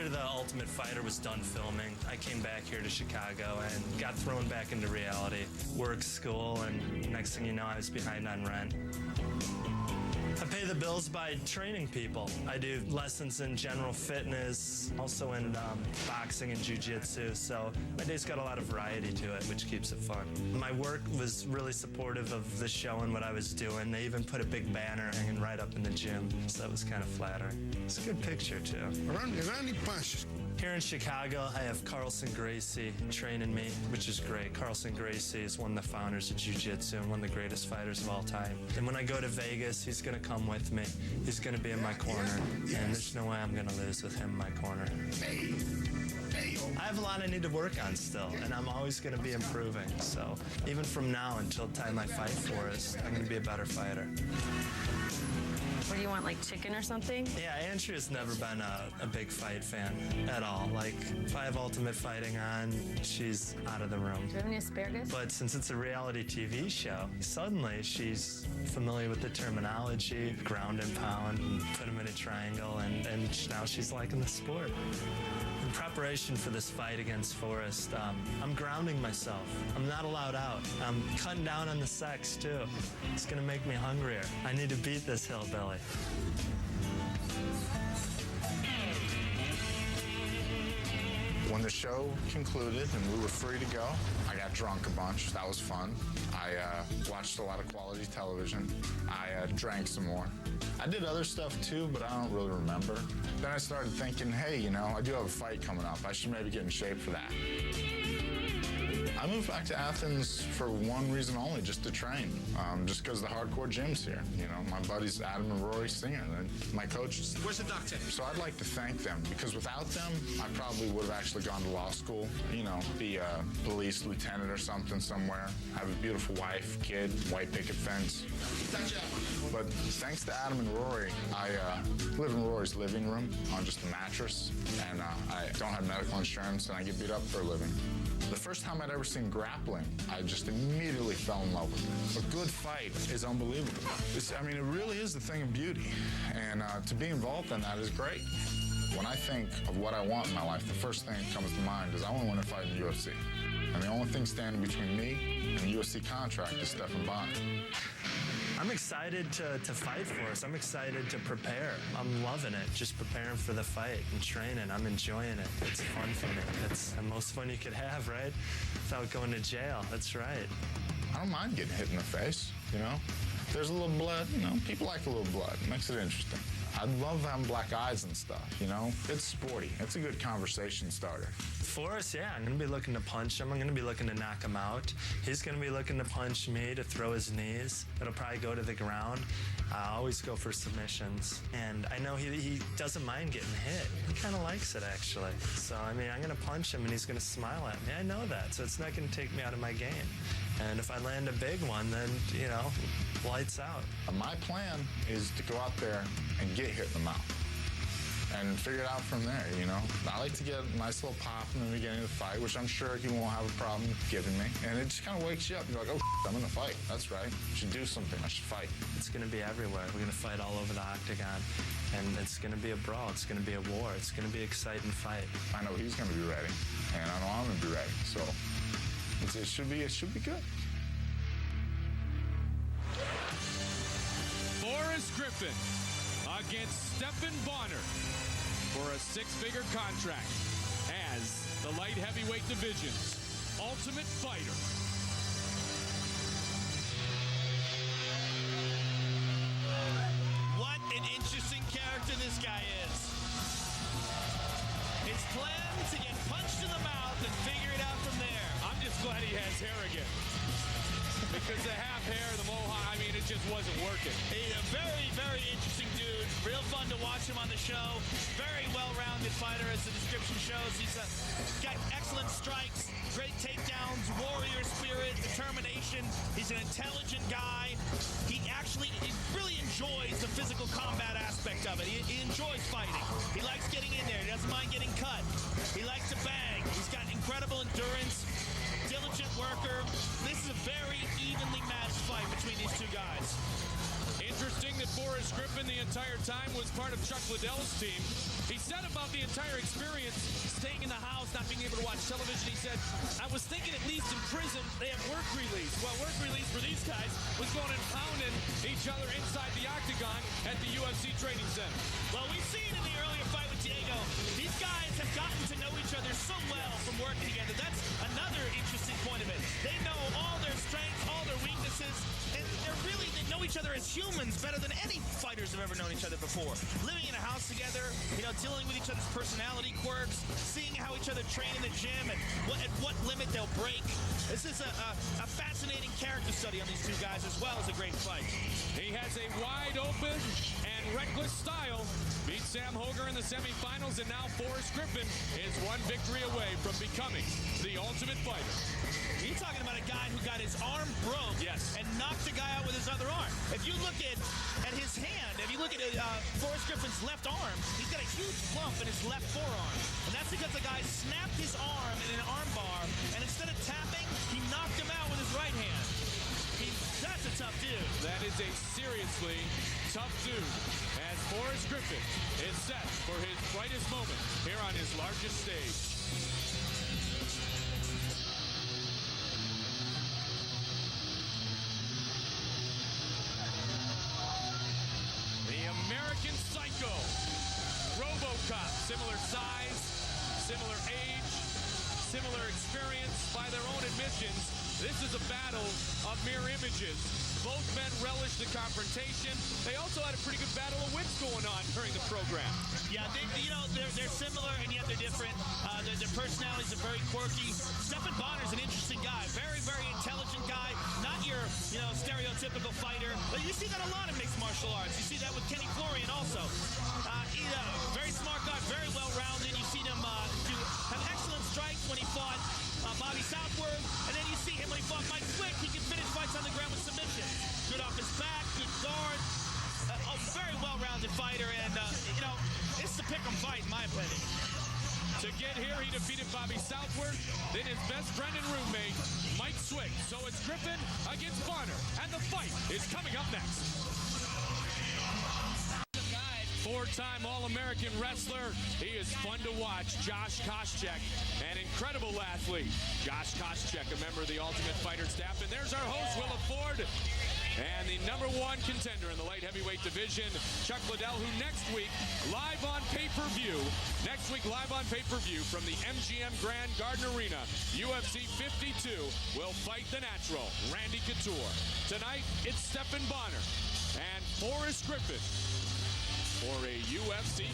After The Ultimate Fighter was done filming, I came back here to Chicago and got thrown back into reality. Work, school, and next thing you know, I was behind on rent. I pay the bills by training people. I do lessons in general fitness, also in boxing and jiu-jitsu, so my day's got a lot of variety to it, which keeps it fun. My work was really supportive of the show and what I was doing. They even put a big banner hanging right up in the gym, so it was kind of flattering. It's a good picture, too. Randy Punch. Here in Chicago, I have Carlson Gracie training me, which is great. Carlson Gracie is one of the founders of jiu-jitsu and one of the greatest fighters of all time. And when I go to Vegas, he's going to come with me. He's going to be in my corner, and there's no way I'm going to lose with him in my corner. I have a lot I need to work on still, and I'm always going to be improving. So even from now until the time I fight Forrest, I'm going to be a better fighter. What do you want, like chicken or something? Yeah, Andrea's never been a big fight fan at all. Like, if I have Ultimate Fighting on, she's out of the room. Do you have any asparagus? But since it's a reality TV show, suddenly she's familiar with the terminology, ground and pound, and put them in a triangle, and now she's liking the sport. In preparation for this fight against Forrest, I'm grounding myself. I'm not allowed out. I'm cutting down on the sex, too. It's going to make me hungrier. I need to beat this hillbilly. When the show concluded and we were free to go, I got drunk a bunch. That was fun. I watched a lot of quality television. I drank some more. I did other stuff too, but I don't really remember. Then I started thinking, hey, you know, I do have a fight coming up. I should maybe get in shape for that. I moved back to Athens for one reason only, just to train. Just because the hardcore gym's here. You know, my buddies Adam and Rory Singer, my coaches. Where's the doctor? So I'd like to thank them, because without them, I probably would have actually gone to law school, you know, be a police lieutenant or something somewhere, have a beautiful wife, kid, white picket fence. But thanks to Adam and Rory, I live in Rory's living room on just a mattress, and I don't have medical insurance, and I get beat up for a living. The first time I'd ever seen grappling, I just immediately fell in love with it. A good fight is unbelievable. I mean, it really is the thing of beauty, and to be involved in that is great. When I think of what I want in my life, the first thing that comes to mind is I want to win a fight in the UFC. And the only thing standing between me and the UFC contract is Stephan Bonnar. I'm excited to fight Forrest. I'm excited to prepare. I'm loving it, just preparing for the fight and training. I'm enjoying it. It's fun for me. It's the most fun you could have, right? Without going to jail. That's right. I don't mind getting hit in the face, you know? If there's a little blood, you know, people like a little blood. It makes it interesting. I love having black eyes and stuff, you know? It's sporty. It's a good conversation starter. Forrest, yeah, I'm going to be looking to punch him. I'm going to be looking to knock him out. He's going to be looking to punch me, to throw his knees. It'll probably go to the ground. I always go for submissions. And I know he doesn't mind getting hit. He kind of likes it, actually. So, I mean, I'm going to punch him, and he's going to smile at me. I know that, so it's not going to take me out of my game. And if I land a big one, then, you know, lights out. My plan is to go out there and get hit in the mouth and figure it out from there, you know? I like to get a nice little pop in the beginning of the fight, which I'm sure he won't have a problem giving me. And it just kind of wakes you up. You're like, oh, I'm in a fight. That's right. I should do something. I should fight. It's going to be everywhere. We're going to fight all over the octagon. And it's going to be a brawl. It's going to be a war. It's going to be an exciting fight. I know he's going to be ready. And I know I'm going to be ready. So it should be good. Forrest Griffin against Stephan Bonnar for a six-figure contract as the light heavyweight division's Ultimate Fighter. What an interesting character this guy is. His plan to get punched in the mouth and figure it out from there. I'm just glad he has hair again. Because the half hair, the mohawk, I mean, it just wasn't working. He's a very, very interesting dude. Real fun to watch him on the show. Very well-rounded fighter, as the description shows. He's got excellent strikes, great takedowns, warrior spirit, determination. He's an intelligent guy. He really enjoys the physical combat aspect of it. He enjoys fighting. He likes getting in there. He doesn't mind getting cut. He likes to bang. He's got incredible endurance. Diligent worker. This is a very evenly matched fight between these two guys. Interesting that Forrest Griffin Griffin the entire time was part of Chuck Liddell's team. He said about the entire experience, Staying in the house, not being able to watch television, he said, I was thinking at least in prison they have work release. Well, work release for these guys was going and pounding each other inside the octagon at the UFC Training Center. Well, we've seen in the earlier fight with Diego, these guys have gotten to know each other so well from working together. That's another interesting point of it. They know all their strengths, all their weaknesses, and they know each other as humans better than any fighters have ever known each other before. Living in a house together, dealing with each other's personality quirks, seeing how each other train in the gym and at what limit they'll break. This is a fascinating character study on these two guys as well as a great fight. He has a wide open and reckless style. Beat Sam Hoger in the semifinals, and now Forrest Griffin is one victory away from becoming the Ultimate Fighter. You're talking about a guy who got his arm broke and knocked the guy out with his other arm. If you look at his hand, if you look at Forrest Griffin's left arm, he's got a huge bump in his left forearm. And that's because the guy snapped his arm in an arm bar, and instead of tapping, he knocked him out with his right hand. That's a tough dude. That is a seriously tough dude, as Forrest Griffin is set for his brightest moment here on his largest stage. The American Psycho, RoboCop, similar size, similar age, similar experience by their own admissions. This is a battle of mirror images. Both men relished the confrontation. They also had a pretty good battle of wits going on during the program. Yeah, they're similar and yet they're different. Their personalities are very quirky. Stephan Bonner's an interesting guy, very, very intelligent guy. Not your, stereotypical fighter. But you see that a lot in mixed martial arts. You see that with Kenny Florian also. He's a very smart guy, very well-rounded. You've seen him have excellent strikes when he fought Bobby Southworth, and then you see him when he fought Mike Swick. He can finish fights on the ground with submission. Good off his back, good guard. A very well-rounded fighter, and it's the pick 'em fight, in my opinion. To get here, he defeated Bobby Southworth, then his best friend and roommate, Mike Swick. So it's Griffin against Bonner, and the fight is coming up next. Four-time All-American wrestler. He is fun to watch. Josh Koscheck, an incredible athlete. Josh Koscheck, a member of the Ultimate Fighter staff. And there's our host, Willa Ford. And the #1 contender in the light heavyweight division, Chuck Liddell, who next week, live on pay-per-view, from the MGM Grand Garden Arena, UFC 52, will fight the natural, Randy Couture. Tonight, it's Stephan Bonner and Forrest Griffin for a UFC